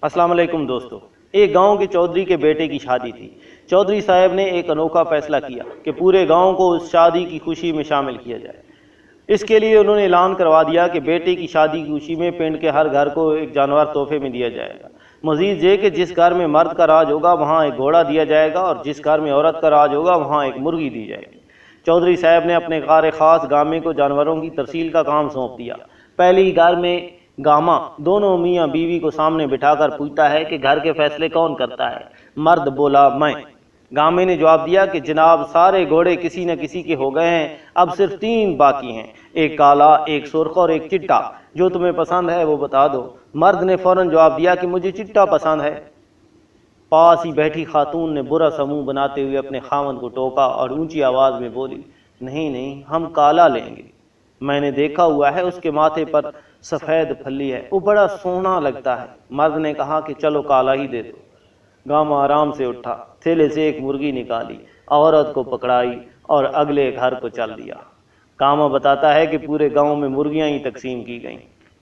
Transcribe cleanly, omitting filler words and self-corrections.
अस्सलाम वालेकुम दोस्तों। एक गांव के चौधरी के बेटे की शादी थी। चौधरी साहब ने एक अनोखा फैसला किया कि पूरे गांव को उस शादी की खुशी में शामिल किया जाए। इसके लिए उन्होंने ऐलान करवा दिया कि बेटे की शादी की खुशी में पिंड के हर घर को एक जानवर तोहफे में दिया जाएगा। मजीद ये कि जिस घर में मर्द का राज होगा वहाँ एक घोड़ा दिया जाएगा और जिस घर में औरत का राज होगा वहाँ एक मुर्गी दी जाएगी। चौधरी साहब ने अपने कार खास गामे को जानवरों की तरसील का काम सौंप दिया। पहली घर में गामा दोनों मियाँ बीवी को सामने बिठाकर पूछता है कि घर के फैसले कौन करता है। मर्द बोला, मैं। गामे ने जवाब दिया कि जनाब, सारे घोड़े किसी न किसी के हो गए हैं, अब सिर्फ 3 बाकी हैं, एक काला, एक सुर्ख और एक चिट्टा। जो तुम्हें पसंद है वो बता दो। मर्द ने फौरन जवाब दिया कि मुझे चिट्टा पसंद है। पास ही बैठी खातून ने बुरा सा मुंह बनाते हुए अपने खामन को टोका और ऊंची आवाज में बोली, नहीं नहीं, हम काला लेंगे। मैंने देखा हुआ है, उसके माथे पर सफ़ेद फली है, वो बड़ा सोहना लगता है। मर्द ने कहा कि चलो काला ही दे दो। गामा आराम से उठा, थैले से एक मुर्गी निकाली, औरत को पकड़ाई और अगले घर को चल दिया। गामा बताता है कि पूरे गांव में मुर्गियां ही तकसीम की गईं।